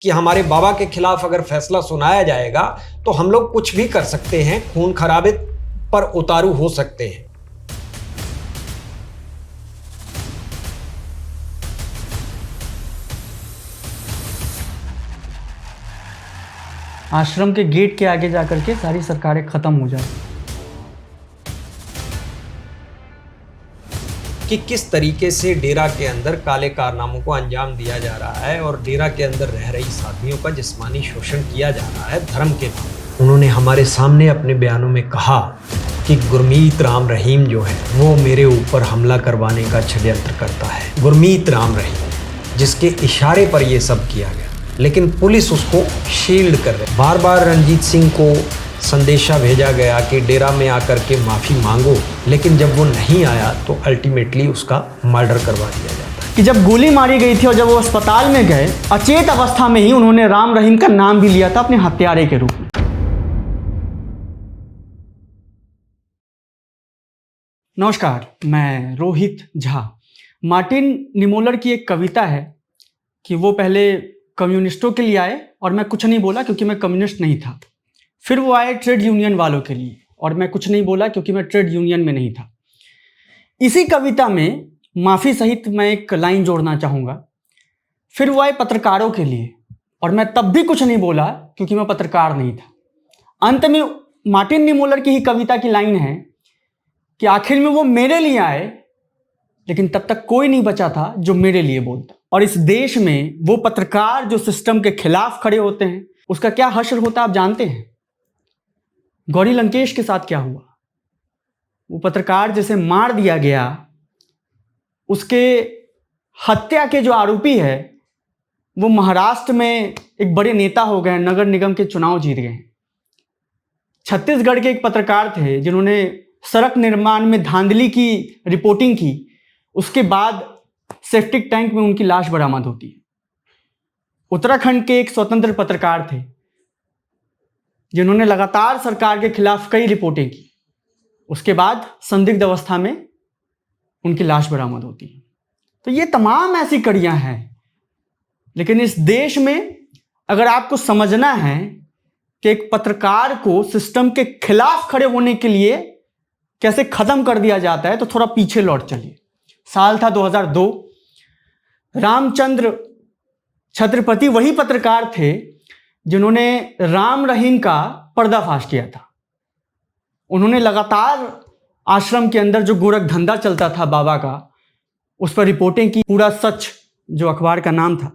कि हमारे बाबा के खिलाफ अगर फैसला सुनाया जाएगा तो हम लोग कुछ भी कर सकते हैं, खून खराबे पर उतारू हो सकते हैं। आश्रम के गेट के आगे जाकर के सारी सरकारें खत्म हो जाए। कि किस तरीके से डेरा के अंदर काले कारनामों को अंजाम दिया जा रहा है और डेरा के अंदर रह रही साथियों का जिस्मानी शोषण किया जा रहा है धर्म के नाम। उन्होंने हमारे सामने अपने बयानों में कहा कि गुरमीत राम रहीम जो है वो मेरे ऊपर हमला करवाने का षड्यंत्र करता है। गुरमीत राम रहीम जिसके इशारे पर ये सब किया गया, लेकिन पुलिस उसको शील्ड कर रही। बार बार रणजीत सिंह को संदेशा भेजा गया कि डेरा में आकर के माफ़ी मांगो, लेकिन जब वो नहीं आया तो अल्टीमेटली उसका मर्डर करवा दिया जाता है। कि जब गोली मारी गई थी और जब वो अस्पताल में गए, अचेत अवस्था में ही उन्होंने राम रहीम का नाम भी लिया था अपने हत्यारे के रूप में। नमस्कार, मैं रोहित झा। मार्टिन निमोलर की एक कविता है कि वो पहले कम्युनिस्टों के लिए आए और मैं कुछ नहीं बोला क्योंकि मैं कम्युनिस्ट नहीं था। फिर वो आए ट्रेड यूनियन वालों के लिए और मैं कुछ नहीं बोला क्योंकि मैं ट्रेड यूनियन में नहीं था। इसी कविता में माफ़ी सहित मैं एक लाइन जोड़ना चाहूँगा। फिर वो आए पत्रकारों के लिए और मैं तब भी कुछ नहीं बोला क्योंकि मैं पत्रकार नहीं था। अंत में मार्टिन निमोलर की ही कविता की लाइन है कि आखिर में वो मेरे लिए आए, लेकिन तब तक कोई नहीं बचा था जो मेरे लिए बोलता। और इस देश में वो पत्रकार जो सिस्टम के खिलाफ खड़े होते हैं, उसका क्या हश्र होता है आप जानते हैं। गौरी लंकेश के साथ क्या हुआ? वो पत्रकार जिसे मार दिया गया, उसके हत्या के जो आरोपी है वो महाराष्ट्र में एक बड़े नेता हो गए, नगर निगम के चुनाव जीत गए। छत्तीसगढ़ के एक पत्रकार थे जिन्होंने सड़क निर्माण में धांधली की रिपोर्टिंग की, उसके बाद सेप्टिक टैंक में उनकी लाश बरामद होती है। उत्तराखंड के एक स्वतंत्र पत्रकार थे जिन्होंने लगातार सरकार के खिलाफ कई रिपोर्टें की, उसके बाद संदिग्ध अवस्था में उनकी लाश बरामद होती है। तो ये तमाम ऐसी कड़ियां हैं। लेकिन इस देश में अगर आपको समझना है कि एक पत्रकार को सिस्टम के खिलाफ खड़े होने के लिए कैसे खत्म कर दिया जाता है, तो थोड़ा पीछे लौट चलिए। साल था 2002। रामचंद्र छत्रपति वही पत्रकार थे जिन्होंने राम रहीम का पर्दाफाश किया था। उन्होंने लगातार आश्रम के अंदर जो गोरख धंधा चलता था बाबा का, उस पर रिपोर्टिंग की, पूरा सच जो अखबार का नाम था।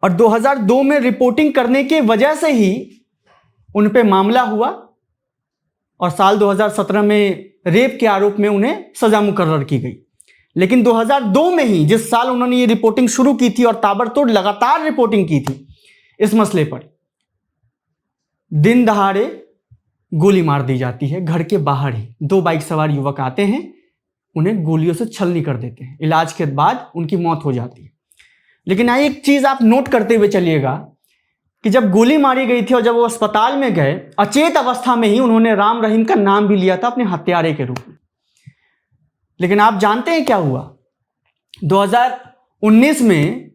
और 2002 में रिपोर्टिंग करने की वजह से ही उन पे मामला हुआ और साल 2017 में रेप के आरोप में उन्हें सजा मुकर्रर की गई। लेकिन 2002 में ही, जिस साल उन्होंने ये रिपोर्टिंग शुरू की थी और ताबड़तोड़ लगातार रिपोर्टिंग की थी इस मसले पर, दिन दहाड़े गोली मार दी जाती है। घर के बाहर ही 2 बाइक सवार युवक आते हैं, उन्हें गोलियों से छलनी कर देते हैं। इलाज के बाद उनकी मौत हो जाती है। लेकिन यहाँ एक चीज आप नोट करते हुए चलिएगा कि जब गोली मारी गई थी और जब वो अस्पताल में गए, अचेत अवस्था में ही उन्होंने राम रहीम का नाम भी लिया था अपने हत्यारे के रूप में। लेकिन आप जानते हैं क्या हुआ? 2019 में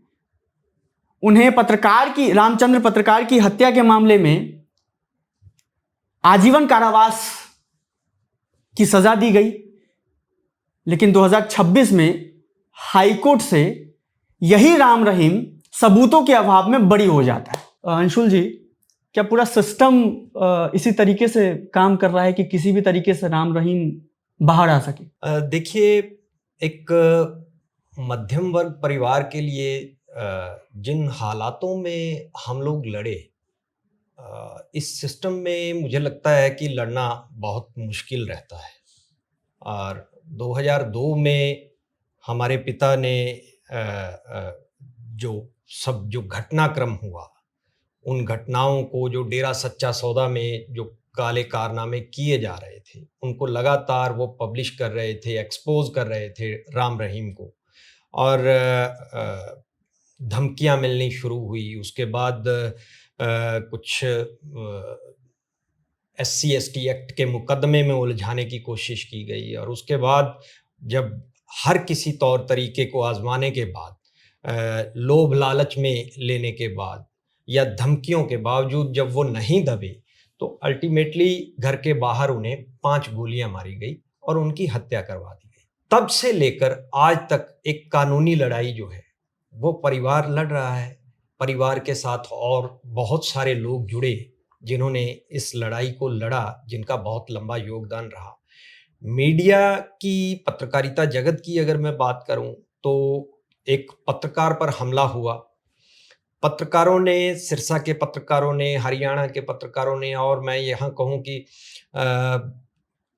उन्हें रामचंद्र पत्रकार की हत्या के मामले में आजीवन कारावास की सजा दी गई। लेकिन 2026 में हाईकोर्ट से यही राम रहीम सबूतों के अभाव में बरी हो जाता है। अंशुल जी, क्या पूरा सिस्टम इसी तरीके से काम कर रहा है कि किसी भी तरीके से राम रहीम बाहर आ सके? देखिए, एक मध्यम वर्ग परिवार के लिए जिन हालातों में हम लोग लड़े, इस सिस्टम में मुझे लगता है कि लड़ना बहुत मुश्किल रहता है। और 2002 में हमारे पिता ने जो घटनाक्रम हुआ, उन घटनाओं को, जो डेरा सच्चा सौदा में जो काले कारनामे किए जा रहे थे, उनको लगातार वो पब्लिश कर रहे थे, एक्सपोज कर रहे थे राम रहीम को, और धमकियां मिलनी शुरू हुई। उसके बाद कुछ SC/ST एक्ट के मुकदमे में उलझाने की कोशिश की गई, और उसके बाद जब हर किसी तौर तरीके को आजमाने के बाद लोभ लालच में लेने के बाद या धमकियों के बावजूद जब वो नहीं दबे तो अल्टीमेटली घर के बाहर उन्हें 5 गोलियां मारी गई और उनकी हत्या करवा दी गई। तब से लेकर आज तक एक कानूनी लड़ाई जो है वो परिवार लड़ रहा है। परिवार के साथ और बहुत सारे लोग जुड़े जिन्होंने इस लड़ाई को लड़ा, जिनका बहुत लंबा योगदान रहा। मीडिया की, पत्रकारिता जगत की अगर मैं बात करूं तो एक पत्रकार पर हमला हुआ। पत्रकारों ने, सिरसा के पत्रकारों ने, हरियाणा के पत्रकारों ने, और मैं यहाँ कहूँ कि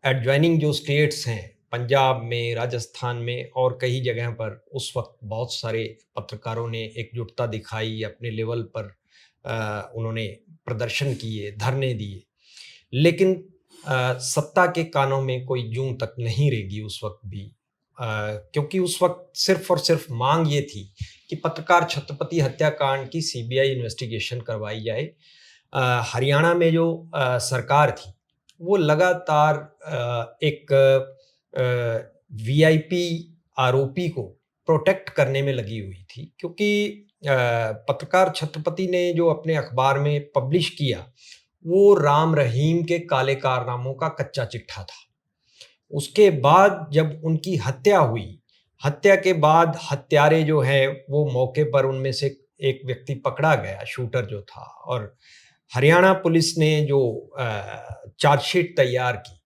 एडजॉइनिंग जो स्टेट्स हैं, पंजाब में, राजस्थान में और कई जगह पर उस वक्त बहुत सारे पत्रकारों ने एकजुटता दिखाई, अपने लेवल पर उन्होंने प्रदर्शन किए, धरने दिए। लेकिन सत्ता के कानों में कोई जूं तक नहीं रेगी उस वक्त भी, क्योंकि उस वक्त सिर्फ और सिर्फ मांग ये थी कि पत्रकार छत्रपति हत्याकांड की सीबीआई इन्वेस्टिगेशन करवाई जाए। हरियाणा में जो सरकार थी वो लगातार एक वीआईपी आरोपी को प्रोटेक्ट करने में लगी हुई थी, क्योंकि पत्रकार छत्रपति ने जो अपने अखबार में पब्लिश किया वो राम रहीम के काले कारनामों का कच्चा चिट्ठा था। उसके बाद जब उनकी हत्या हुई, हत्या के बाद हत्यारे जो है वो मौके पर, उनमें से एक व्यक्ति पकड़ा गया, शूटर जो था, और हरियाणा पुलिस ने जो चार्जशीट तैयार की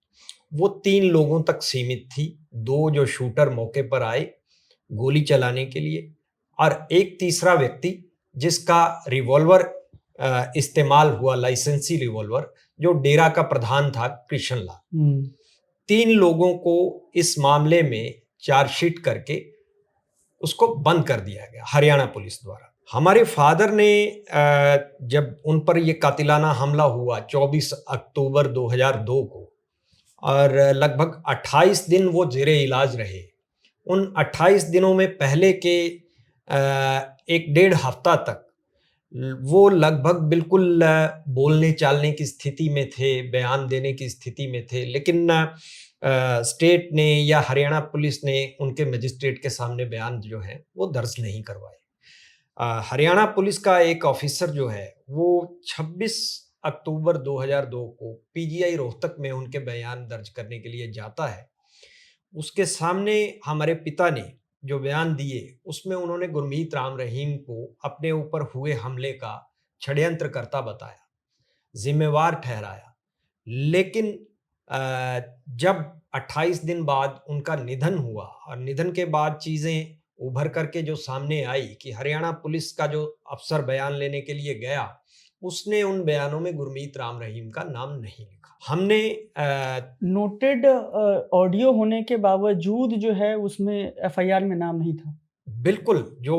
वो 3 लोगों तक सीमित थी। 2 जो शूटर मौके पर आए गोली चलाने के लिए, और एक तीसरा व्यक्ति जिसका रिवॉल्वर इस्तेमाल हुआ, लाइसेंसी रिवॉल्वर, जो डेरा का प्रधान था, कृष्ण लाल। 3 लोगों को इस मामले में चार्जशीट करके उसको बंद कर दिया गया हरियाणा पुलिस द्वारा। हमारे फादर ने जब उन पर ये कातिलाना हमला हुआ 24 अक्टूबर 2002 को, और लगभग 28 दिन वो जेरे इलाज रहे। उन 28 दिनों में पहले के 1-1.5 हफ्ता तक वो लगभग बिल्कुल बोलने चालने की स्थिति में थे, बयान देने की स्थिति में थे, लेकिन स्टेट ने या हरियाणा पुलिस ने उनके मजिस्ट्रेट के सामने बयान जो है वो दर्ज नहीं करवाए। हरियाणा पुलिस का एक ऑफिसर जो है वो 26 अक्टूबर 2002 को पीजीआई रोहतक में उनके बयान दर्ज करने के लिए जाता है। उसके सामने हमारे पिता ने जो बयान दिए उसमें उन्होंने गुरमीत राम रहीम को अपने ऊपर हुए हमले का षड्यंत्रकर्ता बताया, जिम्मेवार ठहराया। लेकिन जब 28 दिन बाद उनका निधन हुआ और निधन के बाद चीज़ें उभर करके जो सामने आई कि हरियाणा पुलिस का जो अफसर बयान लेने के लिए गया उसने उन बयानों में गुरमीत राम रहीम का नाम नहीं लिखा। हमने नोटेड ऑडियो होने के बावजूद जो है उसमें एफआईआर में नाम नहीं था। बिल्कुल, जो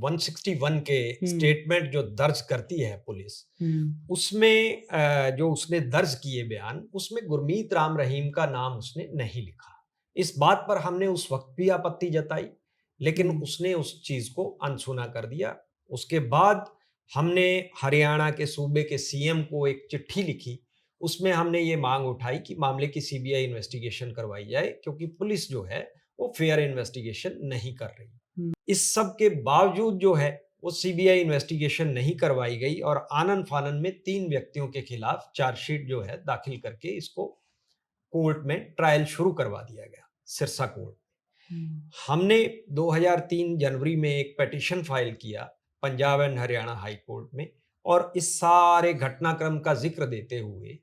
161 के स्टेटमेंट जो दर्ज करती है पुलिस, उसमें जो उसने दर्ज किए बयान, उसमें गुरमीत राम रहीम का नाम उसने नहीं लिखा। इस बात पर हमने उस वक्त भी आपत्ति जताई, लेकिन उसने उस चीज को अनसुना कर दिया। उसके बाद हमने हरियाणा के सूबे के सीएम को एक चिट्ठी लिखी, उसमें हमने ये मांग उठाई कि मामले की सीबीआई इन्वेस्टिगेशन करवाई जाए, क्योंकि पुलिस जो है वो फेयर इन्वेस्टिगेशन नहीं कर रही। इस सब के बावजूद जो है वो सीबीआई इन्वेस्टिगेशन नहीं करवाई गई और आनन फानन में 3 व्यक्तियों के खिलाफ चार्जशीट जो है दाखिल करके इसको कोर्ट में ट्रायल शुरू करवा दिया गया, सिरसा कोर्ट। हमने 2003 जनवरी में एक पिटीशन फाइल किया Punjab and Haryana high court में, और इस सारे घटनाक्रम का जिक्र देते हुए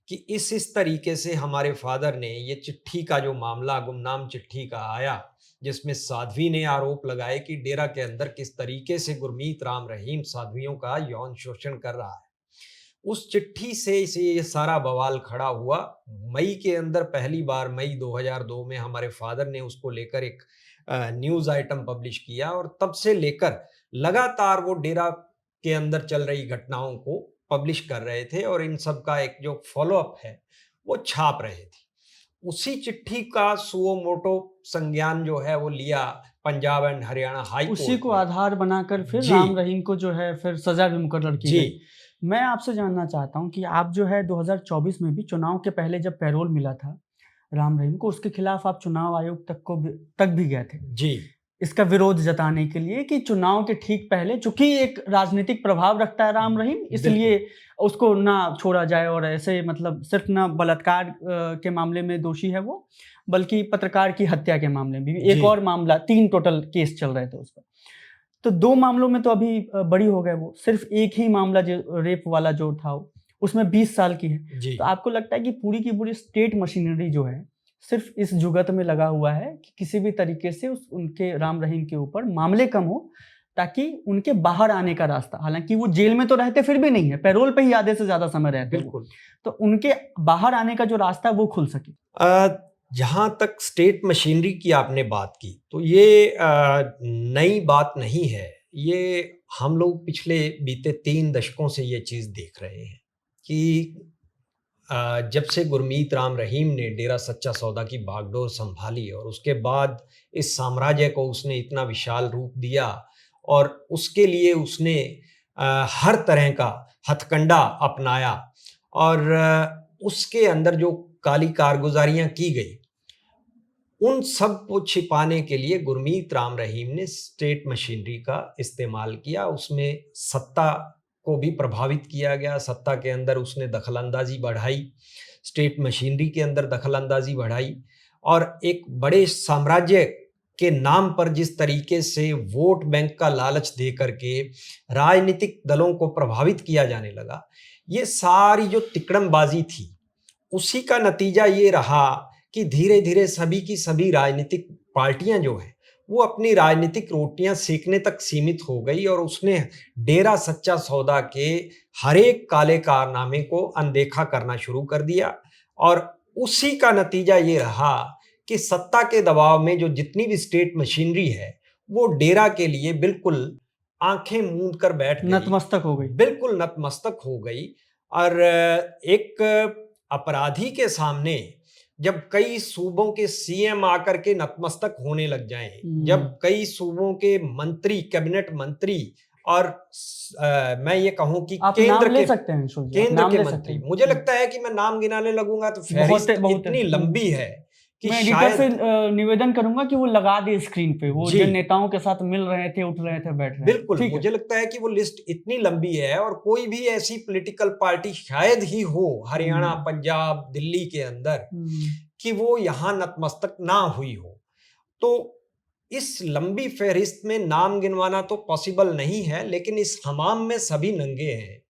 कि इस तरीके से हमारे फादर ने ये चिट्ठी का जो मामला गुमनाम चिट्ठी का आया, जिसमें साध्वी ने आरोप लगाए कि डेरा के अंदर किस तरीके से गुरमीत राम रहीम साध्वियों का यौन शोषण कर रहा है, उस चिट्ठी से ये सारा बवाल खड़ा हुआ। मई के अंदर पहली बार मई 2002 में हमारे फादर ने उसको लेकर एक न्यूज़ आइटम पब्लिश किया, और तब से लेकर लगातार वो डेरा के अंदर चल रही घटनाओं को पब्लिश कर रहे थे और इन सब का एक जो फॉलोअप है वो छाप रहे थे। उसी चिट्ठी का सुओ मोटो संज्ञान जो है वो लिया Punjab and Haryana high court, उसी को आधार बनाकर फिर राम रहीम को जो है फिर सजा भी मुकर्रर की गई। मैं आपसे जानना चाहता हूं कि आप जो है 2024 में भी चुनाव के पहले जब पैरोल मिला था राम रहीम को, उसके खिलाफ आप चुनाव आयोग तक भी गए थे। जी। इसका विरोध जताने के लिए कि चुनाव के ठीक पहले, चूंकि एक राजनीतिक प्रभाव रखता है राम रहीम, इसलिए उसको ना छोड़ा जाए और ऐसे मतलब सिर्फ ना बलात्कार के मामले में दोषी है वो, बल्कि पत्रकार की हत्या के मामले में भी एक और मामला, 3 टोटल केस चल रहे थे उस पर। तो 2 मामलों में तो अभी बरी हो गए वो, सिर्फ एक ही मामला जो रेप वाला जो था उसमें 20 साल की है। तो आपको लगता है कि पूरी की पूरी स्टेट मशीनरी जो है सिर्फ इस जुगत में लगा हुआ है कि किसी भी तरीके से उनके राम रहीम के ऊपर मामले कम हो, ताकि उनके बाहर आने का रास्ता, हालांकि वो जेल में तो रहते फिर भी नहीं है, पैरोल पे ही आधे से ज्यादा समय रहते हैं, तो उनके बाहर आने का जो रास्ता वो खुल सके। जहाँ तक स्टेट मशीनरी की आपने बात की, तो ये नई बात नहीं है। ये हम लोग पिछले बीते 3 दशकों से ये चीज़ देख रहे हैं कि जब से गुरमीत राम रहीम ने डेरा सच्चा सौदा की बागडोर संभाली और उसके बाद इस साम्राज्य को उसने इतना विशाल रूप दिया और उसके लिए उसने हर तरह का हथकंडा अपनाया और उसके अंदर जो काली कारगुजारियां की गई, उन सब को छिपाने के लिए गुरमीत राम रहीम ने स्टेट मशीनरी का इस्तेमाल किया। उसमें सत्ता को भी प्रभावित किया गया, सत्ता के अंदर उसने दखलंदाजी बढ़ाई, स्टेट मशीनरी के अंदर दखलंदाजी बढ़ाई और एक बड़े साम्राज्य के नाम पर जिस तरीके से वोट बैंक का लालच दे करके राजनीतिक दलों को प्रभावित किया जाने लगा, ये सारी जो तिकड़मबाजी थी उसी का नतीजा ये रहा कि धीरे धीरे सभी की सभी राजनीतिक पार्टियां जो हैं वो अपनी राजनीतिक रोटियां सेकने तक सीमित हो गई और उसने डेरा सच्चा सौदा के हर एक काले कारनामे को अनदेखा करना शुरू कर दिया और उसी का नतीजा ये रहा कि सत्ता के दबाव में जो जितनी भी स्टेट मशीनरी है वो डेरा के लिए बिल्कुल आंखें मूंद कर बैठ गई, नतमस्तक हो गई, बिल्कुल नतमस्तक हो गई। और एक अपराधी के सामने जब कई सूबों के सीएम आकर के नतमस्तक होने लग जाएं, जब कई सूबों के मंत्री, कैबिनेट मंत्री और मैं ये कहूं कि केंद्र के मंत्री, मुझे लगता है कि मैं नाम गिनाने लगूंगा तो फहरिस्त इतनी लंबी है कि मैं एडिटर से निवेदन करूंगा कि वो लगा दे स्क्रीन पे, वो जिन नेताओं के साथ मिल रहे थे, उठ रहे थे, बैठ रहे थे। बिल्कुल, मुझे लगता है कि वो लिस्ट इतनी लंबी है और कोई भी ऐसी पॉलिटिकल पार्टी शायद ही हो हरियाणा, पंजाब, दिल्ली के अंदर कि वो यहाँ नतमस्तक ना हुई हो। तो इस लंबी फहरिस्त में नाम गिनवाना तो पॉसिबल नहीं है, लेकिन इस हमाम में सभी नंगे हैं।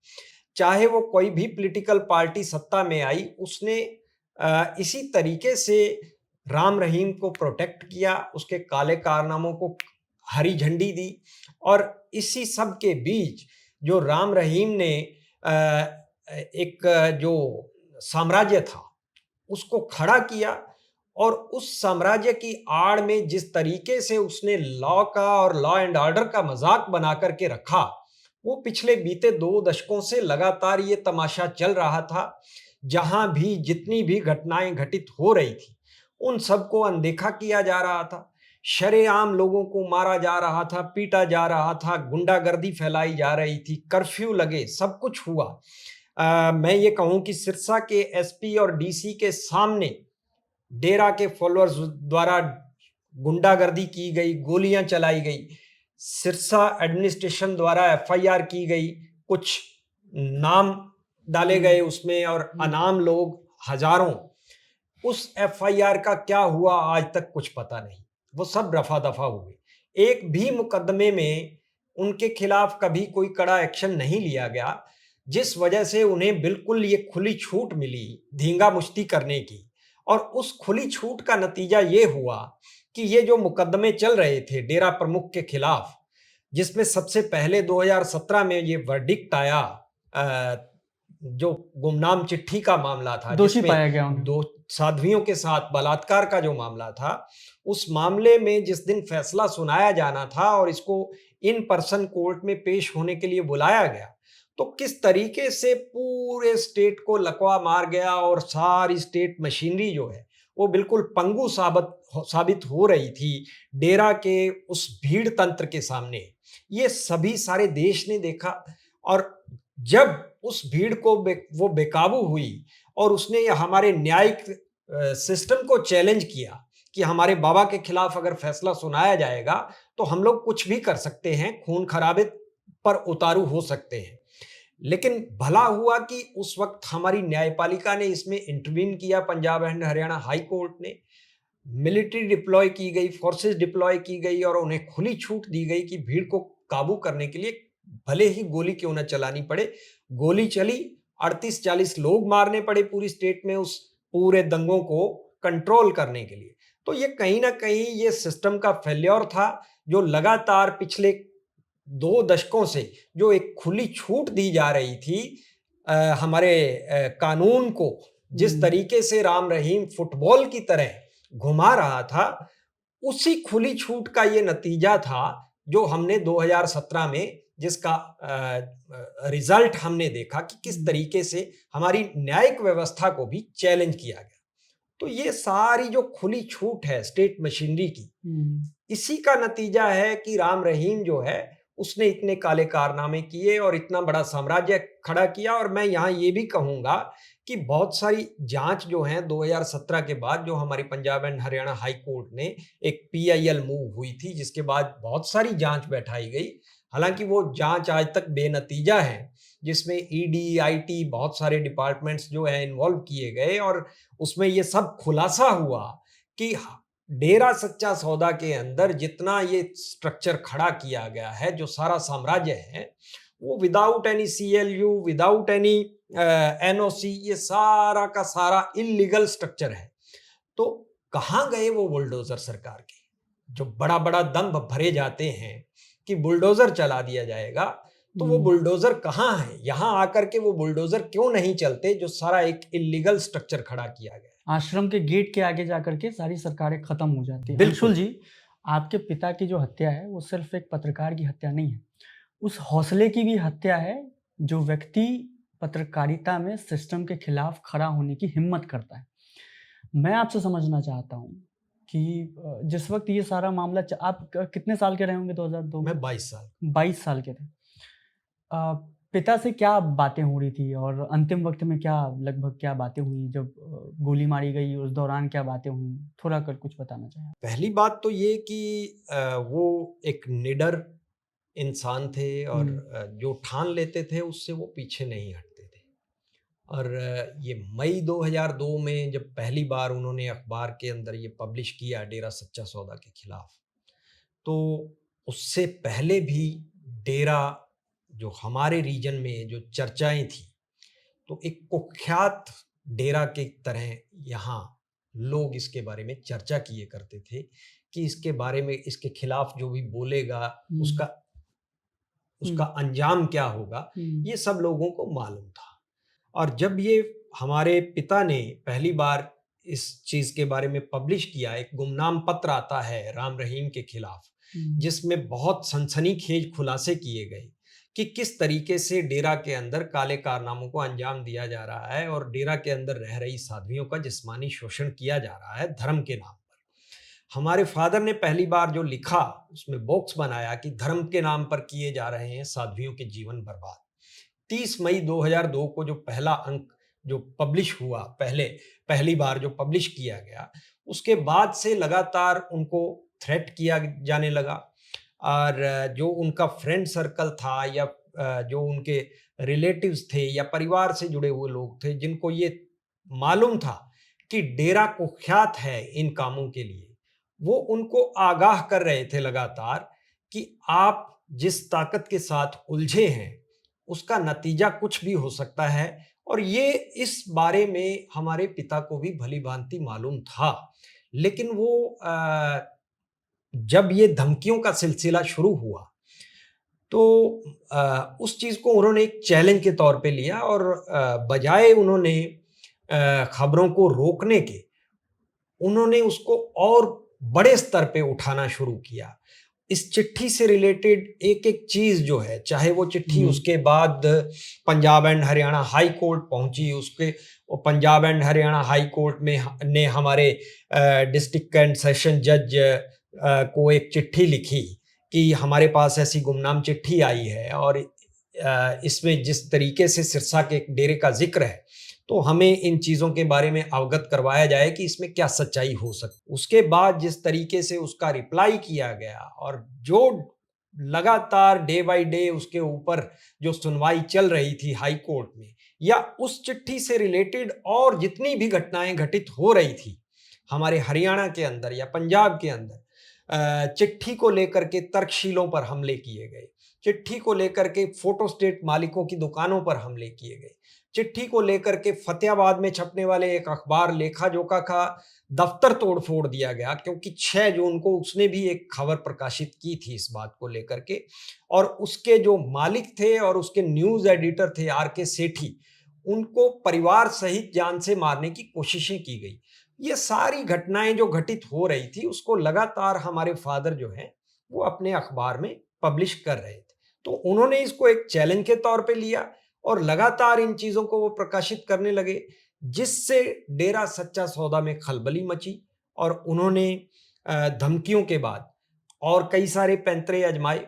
चाहे वो कोई भी पॉलिटिकल पार्टी सत्ता में आई, उसने इसी तरीके से राम रहीम को प्रोटेक्ट किया, उसके काले कारनामों को हरी झंडी दी और इसी सब के बीच जो राम रहीम ने एक जो साम्राज्य था उसको खड़ा किया और उस साम्राज्य की आड़ में जिस तरीके से उसने लॉ का और लॉ एंड ऑर्डर का मजाक बना करके रखा, वो पिछले बीते 2 दशकों से लगातार ये तमाशा चल रहा था। जहां भी जितनी भी घटनाएं घटित हो रही थी उन सबको अनदेखा किया जा रहा था, शरेआम लोगों को मारा जा रहा था, पीटा जा रहा था, गुंडागर्दी फैलाई जा रही थी, कर्फ्यू लगे, सब कुछ हुआ। मैं ये कहूं कि सिरसा के एसपी और डीसी के सामने डेरा के फॉलोअर्स द्वारा गुंडागर्दी की गई, गोलियां चलाई गई, सिरसा एडमिनिस्ट्रेशन द्वारा एफआईआर की गई, कुछ नाम डाले गए उसमें और अनाम लोग हजारों, उस एफआईआर का क्या हुआ आज तक कुछ पता नहीं, वो सब रफा दफा हुए। एक भी मुकदमे में उनके खिलाफ कभी कोई कड़ा एक्शन नहीं लिया गया, जिस वजह से उन्हें बिल्कुल ये खुली छूट मिली धींगा मुश्ती करने की। और उस खुली छूट का नतीजा ये हुआ कि ये जो मुकदमे चल रहे थे डेरा प्रमुख के खिलाफ, जिसमें सबसे पहले 2017 में ये वर्डिक्ट आया, जो गुमनाम चिट्ठी का मामला था, दोषी पाया गया 2 साध्वियों के साथ बलात्कार का जो मामला था, उस मामले में जिस दिन फैसला सुनाया जाना था और इसको इन पर्सन कोर्ट में पेश होने के लिए बुलाया गया, तो किस तरीके से पूरे स्टेट को लकवा मार गया और सारी स्टेट मशीनरी जो है वो बिल्कुल पंगु साबित हो रही थी डेरा के उस भीड़ तंत्र के सामने। ये सभी सारे देश ने देखा और जब उस भीड़ को वो बेकाबू हुई और उसने हमारे न्यायिक सिस्टम को चैलेंज किया कि हमारे बाबा के खिलाफ अगर फैसला सुनाया जाएगा तो हम लोग कुछ भी कर सकते हैं, खून खराबे पर उतारू हो सकते हैं। लेकिन भला हुआ कि उस वक्त हमारी न्यायपालिका ने इसमें इंटरवीन किया, Punjab and Haryana high court ने मिलिट्री डिप्लॉय की गई, फोर्सेस डिप्लॉय की गई और उन्हें खुली छूट दी गई कि भीड़ को काबू करने के लिए भले ही गोली क्यों न चलानी पड़े, गोली चली। 38-40 लोग मारने पड़े पूरी स्टेट में उस पूरे दंगों को कंट्रोल करने के लिए। तो ये कहीं ना कहीं ये सिस्टम का फेल्योर था, जो लगातार पिछले 2 दशकों से जो एक खुली छूट दी जा रही थी हमारे कानून को, जिस तरीके से राम रहीम फुटबॉल की तरह घुमा रहा था, उसी खुली छूट का ये नतीजा था जो हमने 2017 में जिसका रिजल्ट हमने देखा कि किस तरीके से हमारी न्यायिक व्यवस्था को भी चैलेंज किया गया। तो ये सारी जो खुली छूट है स्टेट मशीनरी की, इसी का नतीजा है कि राम रहीम जो है उसने इतने काले कारनामे किए और इतना बड़ा साम्राज्य खड़ा किया। और मैं यहाँ ये भी कहूँगा कि बहुत सारी जांच जो है 2017 के बाद, जो हमारी Punjab and Haryana high court ने एक PIL मूव हुई थी, जिसके बाद बहुत सारी जांच बैठाई गई। हालांकि वो जांच आज तक बेनतीजा है, जिसमें ED IT बहुत सारे डिपार्टमेंट्स जो है इन्वॉल्व किए गए और उसमें ये सब खुलासा हुआ कि डेरा सच्चा सौदा के अंदर जितना ये स्ट्रक्चर खड़ा किया गया है, जो सारा साम्राज्य है, वो without any CLU, without any NOC, ये सारा का सारा इलीगल स्ट्रक्चर है। तो कहाँ गए वो बुलडोजर सरकार के, जो बड़ा बड़ा दंभ भरे जाते हैं कि बुलडोजर चला दिया जाएगा, तो वो बुलडोजर कहाँ है? यहाँ आकर के वो बुलडोजर क्यों नहीं चलते जो सारा एक इलीगल स्ट्रक्चर खड़ा किया गया? आश्रम के गेट के आगे जाकर के सारी सरकारें खत्म हो जाती हैं। बिल्कुल अंशुल जी, आपके पिता की जो हत्या है वो सिर्फ एक पत्रकार की हत्या नहीं है, उस हौसले की भी हत्या है जो व्यक्ति पत्रकारिता में सिस्टम के खिलाफ खड़ा होने की हिम्मत करता है। मैं आपसे समझना चाहता हूँ कि जिस वक्त ये सारा मामला आप कितने साल के रहे होंगे 2002 में? मैं 22 साल 22 साल के थे। पिता से क्या बातें हो रही थी और अंतिम वक्त में क्या लगभग क्या बातें हुई, जब गोली मारी गई उस दौरान क्या बातें हुई, थोड़ा कर कुछ बताना चाहिए। पहली बात तो ये कि वो एक निडर इंसान थे और जो ठान लेते थे उससे वो पीछे नहीं हटते थे। और ये मई 2002 में जब पहली बार उन्होंने अखबार के अंदर ये पब्लिश किया डेरा सच्चा सौदा के खिलाफ, तो उससे पहले भी डेरा जो हमारे रीजन में जो चर्चाएं थी, तो एक कुख्यात डेरा के तरह यहाँ लोग इसके बारे में चर्चा किए करते थे कि इसके बारे में, इसके खिलाफ जो भी बोलेगा उसका अंजाम क्या होगा, ये सब लोगों को मालूम था। और जब ये हमारे पिता ने पहली बार इस चीज के बारे में पब्लिश किया, एक गुमनाम पत्र आता है राम रहीम के खिलाफ, जिसमें बहुत सनसनीखेज खुलासे किए गए कि किस तरीके से डेरा के अंदर काले कारनामों को अंजाम दिया जा रहा है और डेरा के अंदर रह रही साध्वियों का जिस्मानी शोषण किया जा रहा है धर्म के नाम पर। हमारे फादर ने पहली बार जो लिखा उसमें बॉक्स बनाया कि धर्म के नाम पर किए जा रहे हैं साध्वियों के जीवन बर्बाद। 30 मई 2002 को जो पहला अंक जो पब्लिश हुआ, पहली बार जो पब्लिश किया गया, उसके बाद से लगातार उनको थ्रेट किया जाने लगा। और जो उनका फ्रेंड सर्कल था या जो उनके रिलेटिव्स थे या परिवार से जुड़े हुए लोग थे, जिनको ये मालूम था कि डेरा कुख्यात है इन कामों के लिए, वो उनको आगाह कर रहे थे लगातार कि आप जिस ताकत के साथ उलझे हैं उसका नतीजा कुछ भी हो सकता है। और ये इस बारे में हमारे पिता को भी भली भांति मालूम था, लेकिन वो जब ये धमकियों का सिलसिला शुरू हुआ तो उस चीज को उन्होंने एक चैलेंज के तौर पे लिया और बजाय उन्होंने खबरों को रोकने के, उन्होंने उसको और बड़े स्तर पे उठाना शुरू किया। इस चिट्ठी से रिलेटेड एक एक चीज जो है, चाहे वो चिट्ठी उसके बाद Punjab and Haryana high court पहुंची, उसके Punjab and Haryana high court में ने हमारे डिस्ट्रिक्ट एंड सेशन जज को एक चिट्ठी लिखी कि हमारे पास ऐसी गुमनाम चिट्ठी आई है और इसमें जिस तरीके से सिरसा के एक डेरे का जिक्र है, तो हमें इन चीज़ों के बारे में अवगत करवाया जाए कि इसमें क्या सच्चाई हो सकती। उसके बाद जिस तरीके से उसका रिप्लाई किया गया और जो लगातार डे बाय डे उसके ऊपर जो सुनवाई चल रही थी हाई कोर्ट में, या उस चिट्ठी से रिलेटेड और जितनी भी घटनाएं घटित हो रही थी हमारे हरियाणा के अंदर या पंजाब के अंदर, चिट्ठी को लेकर के तर्कशीलों पर हमले किए गए, चिट्ठी को लेकर के फोटो स्टेट मालिकों की दुकानों पर हमले किए गए, चिट्ठी को लेकर के फतेहाबाद में छपने वाले एक अखबार लेखा जोखा का दफ्तर तोड़ फोड़ दिया गया, क्योंकि 6 जून को उसने भी एक खबर प्रकाशित की थी इस बात को लेकर के, और उसके जो मालिक थे और उसके न्यूज एडिटर थे आर के सेठी, उनको परिवार सहित जान से मारने की कोशिशें की गई। ये सारी घटनाएं जो घटित हो रही थी उसको लगातार हमारे फादर जो हैं वो अपने अखबार में पब्लिश कर रहे थे। तो उन्होंने इसको एक चैलेंज के तौर पे लिया और लगातार इन चीजों को वो प्रकाशित करने लगे, जिससे डेरा सच्चा सौदा में खलबली मची और उन्होंने धमकियों के बाद और कई सारे पैंतरे आजमाए,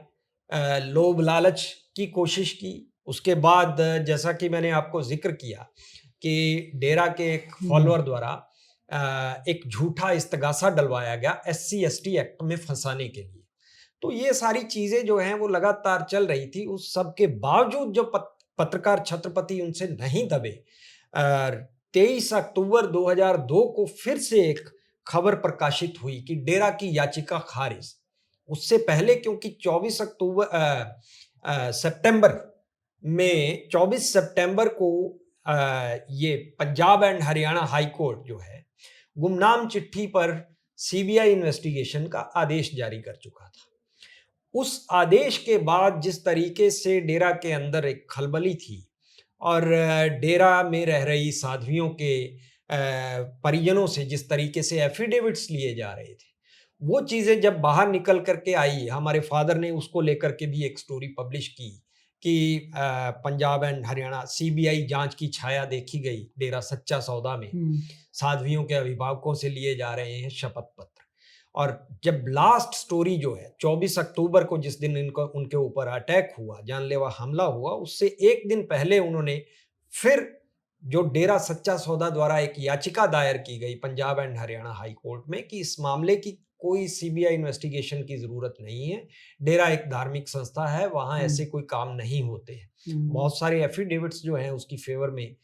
लोभ लालच की कोशिश की। उसके बाद जैसा कि मैंने आपको जिक्र किया कि डेरा के एक फॉलोअर द्वारा एक झूठा इस्तगासा डलवाया गया SC/ST एक्ट में फंसाने के लिए। तो ये सारी चीजें जो हैं वो लगातार चल रही थी। उस सब के बावजूद जो पत्रकार छत्रपति उनसे नहीं दबे, 23 अक्टूबर 2002 को फिर से एक खबर प्रकाशित हुई कि डेरा की याचिका खारिज। उससे पहले क्योंकि 24 सितंबर को ये Punjab and Haryana high court जो है गुमनाम चिट्ठी पर CBI इन्वेस्टिगेशन का आदेश जारी कर चुका था। उस आदेश के बाद जिस तरीके से डेरा के अंदर एक खलबली थी और डेरा में रह रही साध्वियों के परिजनों से जिस तरीके से एफिडेविट्स लिए जा रहे थे, वो चीज़ें जब बाहर निकल करके आई, हमारे फादर ने उसको लेकर के भी एक स्टोरी पब्लिश की कि पंजाब एंड हरियाणा CBI जांच की छाया देखी गई डेरा सच्चा सौदा में, साध्वियों के अभिभावकों से लिए जा रहे हैं शपथ पत्र। और जब लास्ट स्टोरी जो है 24 अक्टूबर को जिस दिन उनके ऊपर अटैक हुआ, जानलेवा हमला हुआ, उससे एक दिन पहले उन्होंने फिर जो डेरा सच्चा सौदा द्वारा एक याचिका दायर की गई Punjab and Haryana high court में कि इस मामले की कोई CBI इन्वेस्टिगेशन की जरूरत नहीं है, डेरा एक धार्मिक संस्था है, वहां ऐसे कोई काम नहीं होते हैं। बहुत सारे एफिडेविट्स जो हैं उसकी फेवर में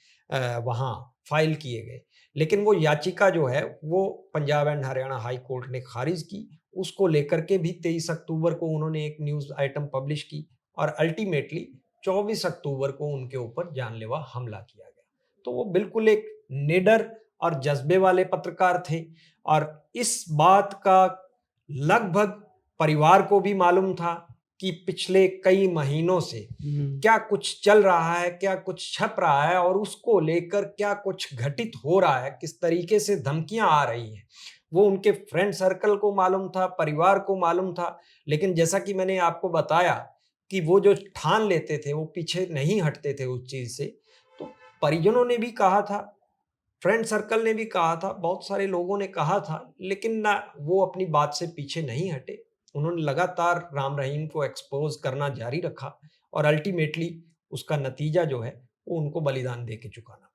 वहां फाइल किए गए, लेकिन वो याचिका जो है वो Punjab and Haryana high court ने खारिज की। उसको लेकर के भी 23 अक्टूबर को उन्होंने एक न्यूज आइटम पब्लिश की और अल्टीमेटली 24 अक्टूबर को उनके ऊपर जानलेवा हमला किया गया। तो वो बिल्कुल एक निडर और जज्बे वाले पत्रकार थे और इस बात का लगभग परिवार को भी मालूम था कि पिछले कई महीनों से क्या कुछ चल रहा है, क्या कुछ छप रहा है और उसको लेकर क्या कुछ घटित हो रहा है, किस तरीके से धमकियां आ रही हैं, वो उनके फ्रेंड सर्कल को मालूम था, परिवार को मालूम था। लेकिन जैसा कि मैंने आपको बताया कि वो जो ठान लेते थे वो पीछे नहीं हटते थे उस चीज से। तो परिजनों ने भी कहा था, फ्रेंड सर्कल ने भी कहा था, बहुत सारे लोगों ने कहा था, लेकिन ना वो अपनी बात से पीछे नहीं हटे। उन्होंने लगातार राम रहीम को एक्सपोज करना जारी रखा और अल्टीमेटली उसका नतीजा जो है वो उनको बलिदान दे के चुकाना